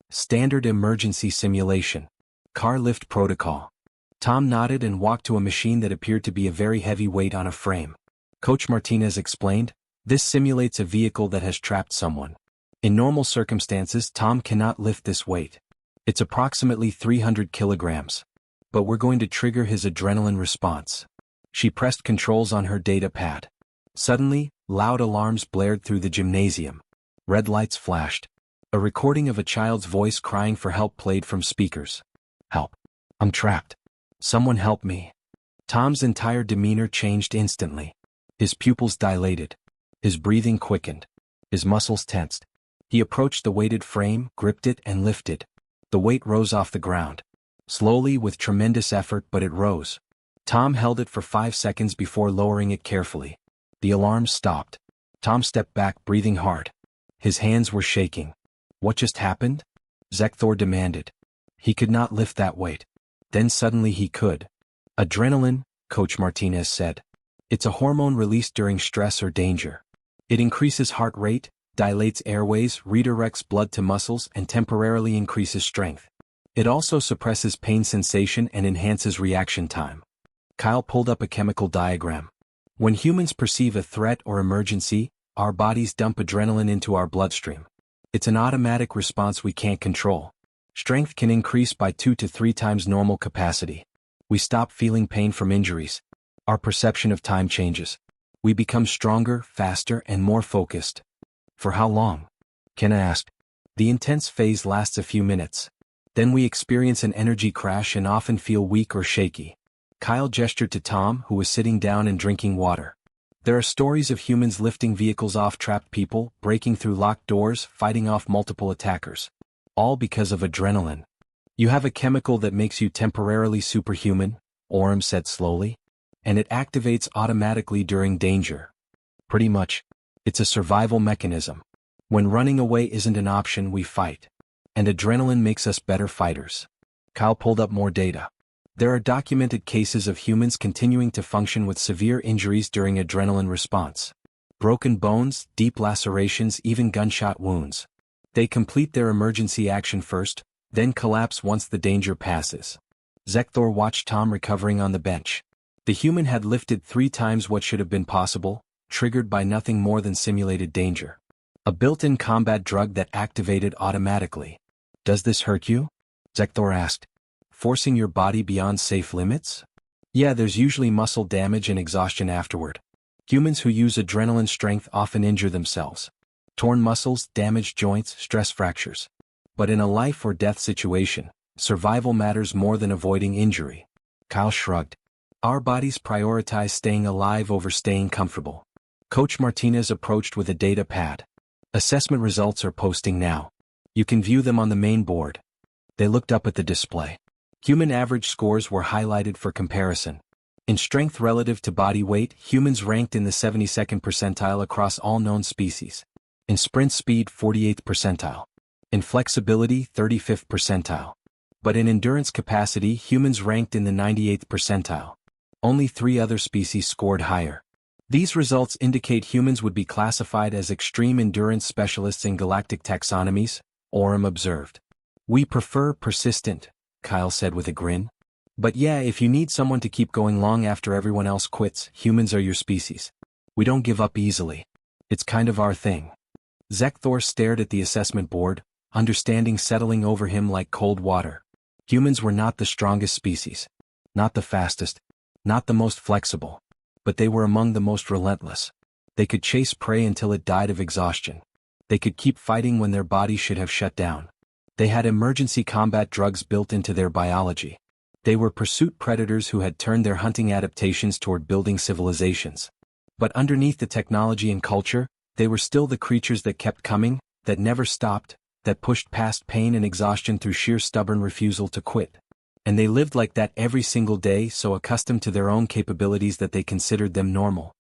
Standard emergency simulation. Car lift protocol. Tom nodded and walked to a machine that appeared to be a very heavy weight on a frame. Coach Martinez explained, this simulates a vehicle that has trapped someone. In normal circumstances, Tom cannot lift this weight. It's approximately 300 kilograms. But we're going to trigger his adrenaline response. She pressed controls on her data pad. Suddenly, loud alarms blared through the gymnasium. Red lights flashed. A recording of a child's voice crying for help played from speakers. Help. I'm trapped. Someone help me. Tom's entire demeanor changed instantly. His pupils dilated. His breathing quickened. His muscles tensed. He approached the weighted frame, gripped it, and lifted. The weight rose off the ground. Slowly, with tremendous effort, but it rose. Tom held it for 5 seconds before lowering it carefully. The alarm stopped. Tom stepped back, breathing hard. His hands were shaking. What just happened? Zekthor demanded. He could not lift that weight. Then suddenly he could. Adrenaline, Coach Martinez said. It's a hormone released during stress or danger. It increases heart rate, dilates airways, redirects blood to muscles, and temporarily increases strength. It also suppresses pain sensation and enhances reaction time. Kyle pulled up a chemical diagram. When humans perceive a threat or emergency, our bodies dump adrenaline into our bloodstream. It's an automatic response we can't control. Strength can increase by 2 to 3 times normal capacity. We stop feeling pain from injuries. Our perception of time changes. We become stronger, faster, and more focused. For how long? Kenna asked. The intense phase lasts a few minutes. Then we experience an energy crash and often feel weak or shaky. Kyle gestured to Tom, who was sitting down and drinking water. There are stories of humans lifting vehicles off trapped people, breaking through locked doors, fighting off multiple attackers. All because of adrenaline. You have a chemical that makes you temporarily superhuman, Orem said slowly. And it activates automatically during danger. Pretty much. It's a survival mechanism. When running away isn't an option, we fight. And adrenaline makes us better fighters. Kyle pulled up more data. There are documented cases of humans continuing to function with severe injuries during adrenaline response. Broken bones, deep lacerations, even gunshot wounds. They complete their emergency action first, then collapse once the danger passes. Zekthor watched Tom recovering on the bench. The human had lifted 3 times what should have been possible, triggered by nothing more than simulated danger. A built-in combat drug that activated automatically. Does this hurt you? Zekthor asked. Forcing your body beyond safe limits? Yeah, there's usually muscle damage and exhaustion afterward. Humans who use adrenaline strength often injure themselves. Torn muscles, damaged joints, stress fractures. But in a life or death situation, survival matters more than avoiding injury. Kyle shrugged. Our bodies prioritize staying alive over staying comfortable. Coach Martinez approached with a data pad. Assessment results are posting now. You can view them on the main board. They looked up at the display. Human average scores were highlighted for comparison. In strength relative to body weight, humans ranked in the 72nd percentile across all known species. In sprint speed, 48th percentile. In flexibility, 35th percentile. But in endurance capacity, humans ranked in the 98th percentile. Only 3 other species scored higher. These results indicate humans would be classified as extreme endurance specialists in galactic taxonomies, Orem observed. We prefer persistent, Kyle said with a grin. But yeah, if you need someone to keep going long after everyone else quits, humans are your species. We don't give up easily. It's kind of our thing. Zekthor stared at the assessment board, understanding settling over him like cold water. Humans were not the strongest species. Not the fastest. Not the most flexible. But they were among the most relentless. They could chase prey until it died of exhaustion. They could keep fighting when their bodies should have shut down. They had emergency combat drugs built into their biology. They were pursuit predators who had turned their hunting adaptations toward building civilizations. But underneath the technology and culture, they were still the creatures that kept coming, that never stopped, that pushed past pain and exhaustion through sheer stubborn refusal to quit. And they lived like that every single day, so accustomed to their own capabilities that they considered them normal.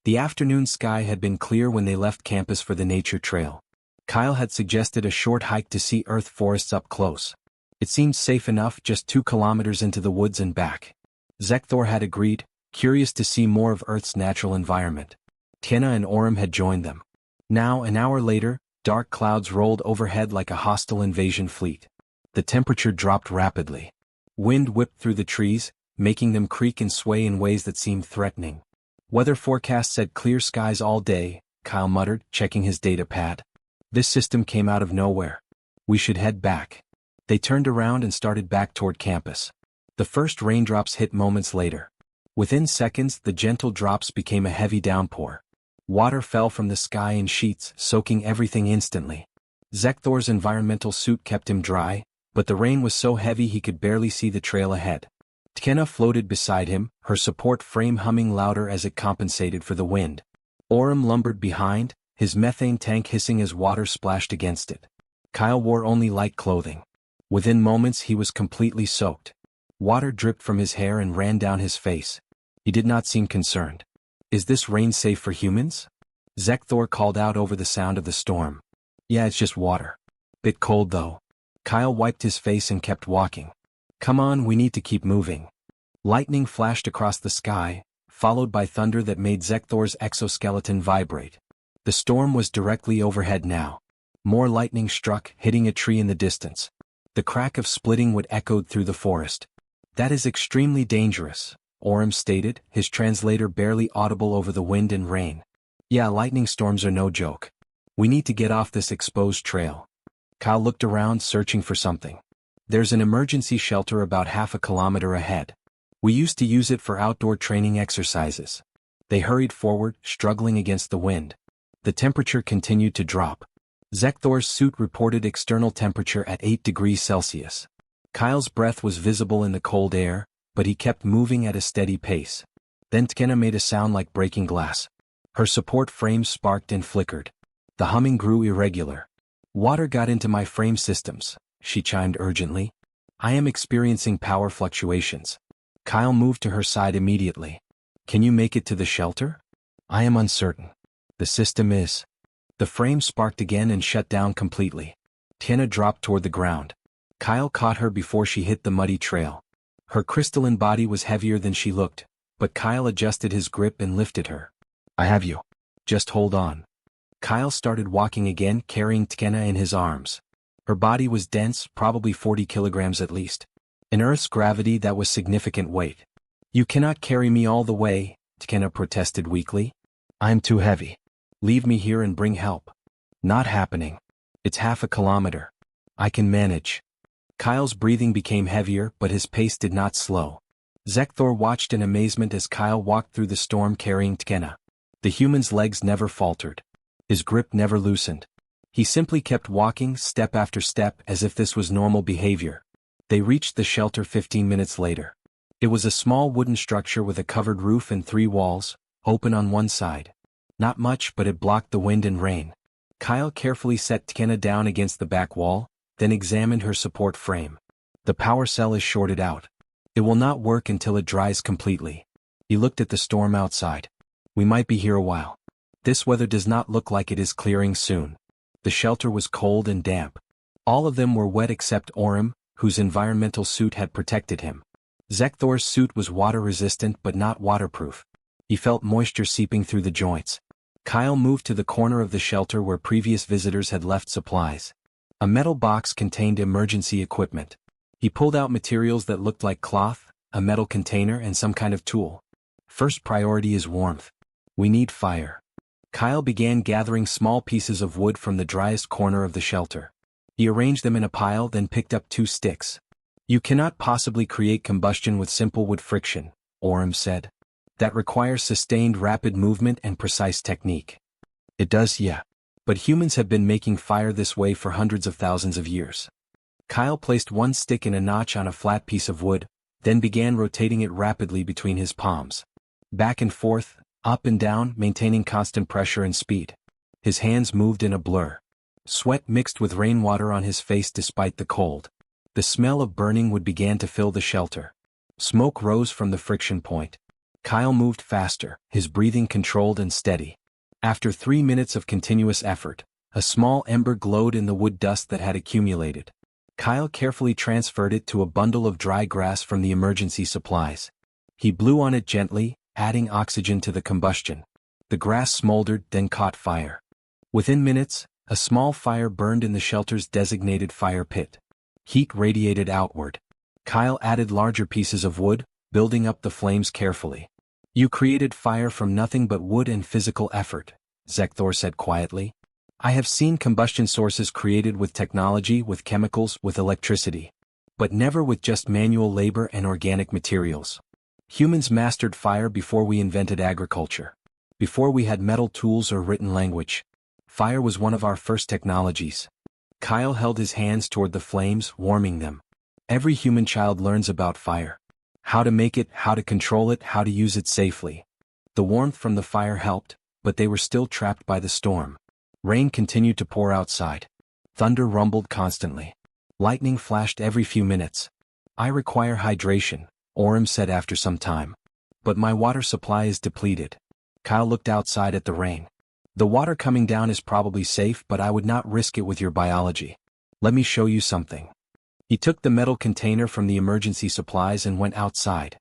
The afternoon sky had been clear when they left campus for the nature trail. Kyle had suggested a short hike to see Earth forests up close. It seemed safe enough, just 2 kilometers into the woods and back. Zekthor had agreed, curious to see more of Earth's natural environment. Tiena and Orem had joined them. Now, an hour later, dark clouds rolled overhead like a hostile invasion fleet. The temperature dropped rapidly. Wind whipped through the trees, making them creak and sway in ways that seemed threatening. Weather forecast said clear skies all day, Kyle muttered, checking his data pad. This system came out of nowhere. We should head back. They turned around and started back toward campus. The first raindrops hit moments later. Within seconds, the gentle drops became a heavy downpour. Water fell from the sky in sheets, soaking everything instantly. Zekthor's environmental suit kept him dry, but the rain was so heavy he could barely see the trail ahead. Tiena floated beside him, her support frame humming louder as it compensated for the wind. Orem lumbered behind, his methane tank hissing as water splashed against it. Kyle wore only light clothing. Within moments he was completely soaked. Water dripped from his hair and ran down his face. He did not seem concerned. Is this rain safe for humans? Zekthor called out over the sound of the storm. Yeah, it's just water. Bit cold though. Kyle wiped his face and kept walking. Come on, we need to keep moving. Lightning flashed across the sky, followed by thunder that made Zekthor's exoskeleton vibrate. The storm was directly overhead now. More lightning struck, hitting a tree in the distance. The crack of splitting wood echoed through the forest. That is extremely dangerous, Orem stated, his translator barely audible over the wind and rain. Yeah, lightning storms are no joke. We need to get off this exposed trail. Kyle looked around, searching for something. There's an emergency shelter about half a kilometer ahead. We used to use it for outdoor training exercises. They hurried forward, struggling against the wind. The temperature continued to drop. Zekthor's suit reported external temperature at 8 degrees Celsius. Kyle's breath was visible in the cold air, but he kept moving at a steady pace. Then Tiena made a sound like breaking glass. Her support frame sparked and flickered. The humming grew irregular. Water got into my frame systems, she chimed urgently. I am experiencing power fluctuations. Kyle moved to her side immediately. Can you make it to the shelter? I am uncertain. The system is. The frame sparked again and shut down completely. Tiena dropped toward the ground. Kyle caught her before she hit the muddy trail. Her crystalline body was heavier than she looked, but Kyle adjusted his grip and lifted her. I have you. Just hold on. Kyle started walking again, carrying Tkena in his arms. Her body was dense, probably 40 kilograms at least. In Earth's gravity, that was significant weight. "You cannot carry me all the way," Tkena protested weakly. "I'm too heavy. Leave me here and bring help." "Not happening. It's half a kilometer. I can manage." Kyle's breathing became heavier, but his pace did not slow. Zekthor watched in amazement as Kyle walked through the storm carrying Tkena. The human's legs never faltered. His grip never loosened. He simply kept walking, step after step, as if this was normal behavior. They reached the shelter 15 minutes later. It was a small wooden structure with a covered roof and 3 walls, open on one side. Not much, but it blocked the wind and rain. Kyle carefully set Tkena down against the back wall, then examined her support frame. "The power cell is shorted out. It will not work until it dries completely." He looked at the storm outside. "We might be here a while. This weather does not look like it is clearing soon." The shelter was cold and damp. All of them were wet except Orem, whose environmental suit had protected him. Zekthor's suit was water-resistant but not waterproof. He felt moisture seeping through the joints. Kyle moved to the corner of the shelter where previous visitors had left supplies. A metal box contained emergency equipment. He pulled out materials that looked like cloth, a metal container, and some kind of tool. "First priority is warmth. We need fire." Kyle began gathering small pieces of wood from the driest corner of the shelter. He arranged them in a pile, then picked up 2 sticks. "You cannot possibly create combustion with simple wood friction," Orem said. "That requires sustained rapid movement and precise technique." "It does, yeah. But humans have been making fire this way for hundreds of thousands of years." Kyle placed 1 stick in a notch on a flat piece of wood, then began rotating it rapidly between his palms. Back and forth, up and down, maintaining constant pressure and speed. His hands moved in a blur. Sweat mixed with rainwater on his face despite the cold. The smell of burning wood began to fill the shelter. Smoke rose from the friction point. Kyle moved faster, his breathing controlled and steady. After 3 minutes of continuous effort, a small ember glowed in the wood dust that had accumulated. Kyle carefully transferred it to a bundle of dry grass from the emergency supplies. He blew on it gently, adding oxygen to the combustion. The grass smoldered, then caught fire. Within minutes, a small fire burned in the shelter's designated fire pit. Heat radiated outward. Kyle added larger pieces of wood, building up the flames carefully. "You created fire from nothing but wood and physical effort," Zekthor said quietly. "I have seen combustion sources created with technology, with chemicals, with electricity. But never with just manual labor and organic materials. Humans mastered fire before we invented agriculture. Before we had metal tools or written language. Fire was one of our first technologies." Kyle held his hands toward the flames, warming them. Every human child learns about fire. How to make it, how to control it, how to use it safely. The warmth from the fire helped, but they were still trapped by the storm. Rain continued to pour outside. Thunder rumbled constantly. Lightning flashed every few minutes. "I require hydration," Orem said after some time. "But my water supply is depleted." Kyle looked outside at the rain. "The water coming down is probably safe, but I would not risk it with your biology. Let me show you something." He took the metal container from the emergency supplies and went outside.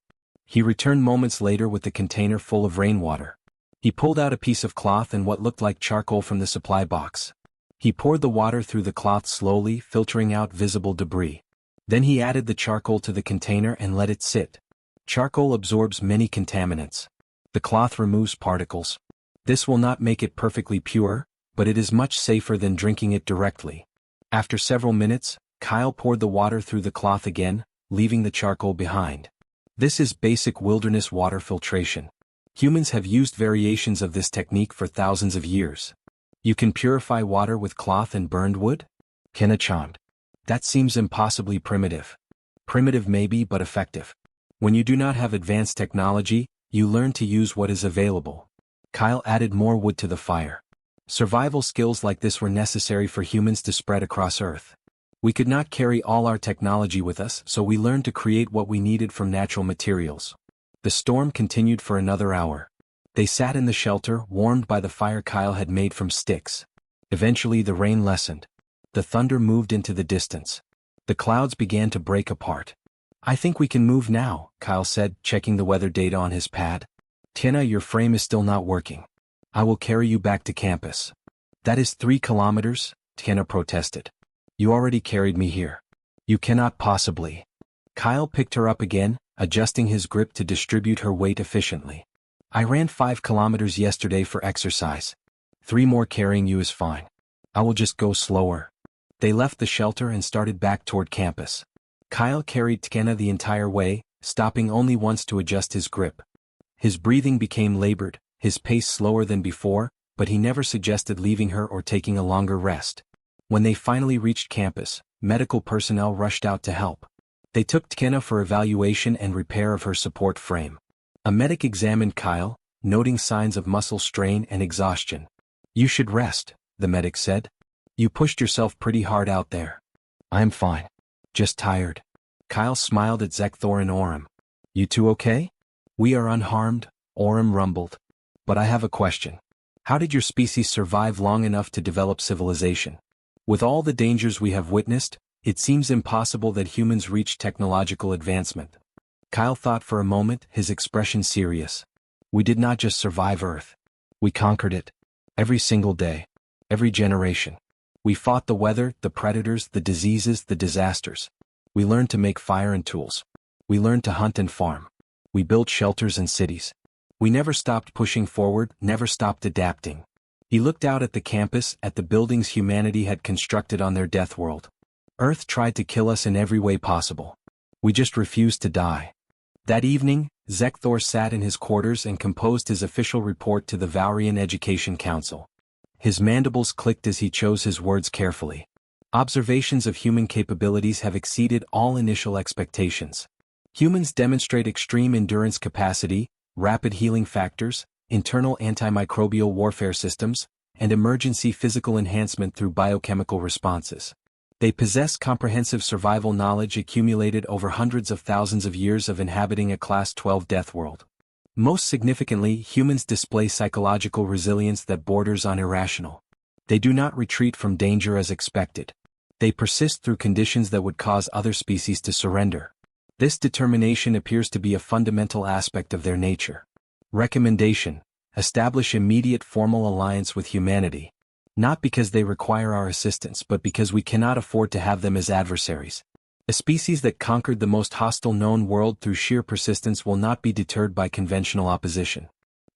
He returned moments later with the container full of rainwater. He pulled out a piece of cloth and what looked like charcoal from the supply box. He poured the water through the cloth slowly, filtering out visible debris. Then he added the charcoal to the container and let it sit. Charcoal absorbs many contaminants. The cloth removes particles. This will not make it perfectly pure, but it is much safer than drinking it directly. After several minutes, Kyle poured the water through the cloth again, leaving the charcoal behind. This is basic wilderness water filtration. Humans have used variations of this technique for thousands of years. "You can purify water with cloth and burned wood?" Kenna chimed. "That seems impossibly primitive." "Primitive maybe, but effective. When you do not have advanced technology, you learn to use what is available." Kyle added more wood to the fire. Survival skills like this were necessary for humans to spread across Earth. We could not carry all our technology with us, so we learned to create what we needed from natural materials. The storm continued for another hour. They sat in the shelter, warmed by the fire Kyle had made from sticks. Eventually the rain lessened. The thunder moved into the distance. The clouds began to break apart. "I think we can move now," Kyle said, checking the weather data on his pad. "Tina, your frame is still not working. I will carry you back to campus." That is 3 kilometers, Tiana protested. You already carried me here. You cannot possibly. Kyle picked her up again, adjusting his grip to distribute her weight efficiently. I ran 5 kilometers yesterday for exercise. 3 more carrying you is fine. I will just go slower. They left the shelter and started back toward campus. Kyle carried Tiana the entire way, stopping only once to adjust his grip. His breathing became labored, his pace slower than before, but he never suggested leaving her or taking a longer rest. When they finally reached campus, medical personnel rushed out to help. They took Tiana for evaluation and repair of her support frame. A medic examined Kyle, noting signs of muscle strain and exhaustion. You should rest, the medic said. You pushed yourself pretty hard out there. I'm fine. Just tired. Kyle smiled at Zekthor and Orem. You two okay? We are unharmed, Orem rumbled. But I have a question. How did your species survive long enough to develop civilization? With all the dangers we have witnessed, it seems impossible that humans reach technological advancement. Kyle thought for a moment, his expression serious. We did not just survive Earth. We conquered it. Every single day. Every generation. We fought the weather, the predators, the diseases, the disasters. We learned to make fire and tools. We learned to hunt and farm. We built shelters and cities. We never stopped pushing forward, never stopped adapting. He looked out at the campus, at the buildings humanity had constructed on their Deathworld. Earth tried to kill us in every way possible. We just refused to die. That evening, Zekthor sat in his quarters and composed his official report to the Vaurian Education Council. His mandibles clicked as he chose his words carefully. Observations of human capabilities have exceeded all initial expectations. Humans demonstrate extreme endurance capacity, rapid healing factors, internal antimicrobial warfare systems, and emergency physical enhancement through biochemical responses. They possess comprehensive survival knowledge accumulated over hundreds of thousands of years of inhabiting a Class 12 Deathworld. Most significantly, humans display psychological resilience that borders on irrational. They do not retreat from danger as expected. They persist through conditions that would cause other species to surrender. This determination appears to be a fundamental aspect of their nature. Recommendation: establish immediate formal alliance with humanity. Not because they require our assistance but because we cannot afford to have them as adversaries. A species that conquered the most hostile known world through sheer persistence will not be deterred by conventional opposition.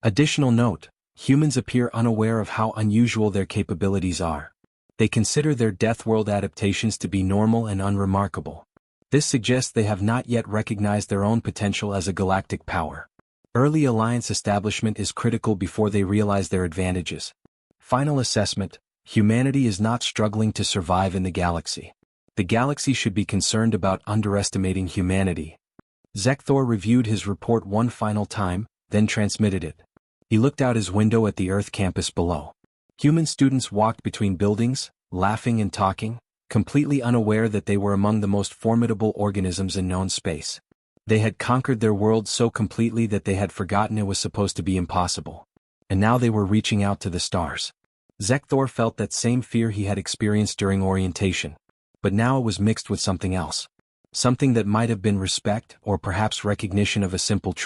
Additional note: humans appear unaware of how unusual their capabilities are. They consider their Deathworld adaptations to be normal and unremarkable. This suggests they have not yet recognized their own potential as a galactic power. Early alliance establishment is critical before they realize their advantages. Final assessment: humanity is not struggling to survive in the galaxy. The galaxy should be concerned about underestimating humanity. Zekthor reviewed his report one final time, then transmitted it. He looked out his window at the Earth campus below. Human students walked between buildings, laughing and talking, completely unaware that they were among the most formidable organisms in known space. They had conquered their world so completely that they had forgotten it was supposed to be impossible. And now they were reaching out to the stars. Zekthor felt that same fear he had experienced during orientation. But now it was mixed with something else. Something that might have been respect or perhaps recognition of a simple truth.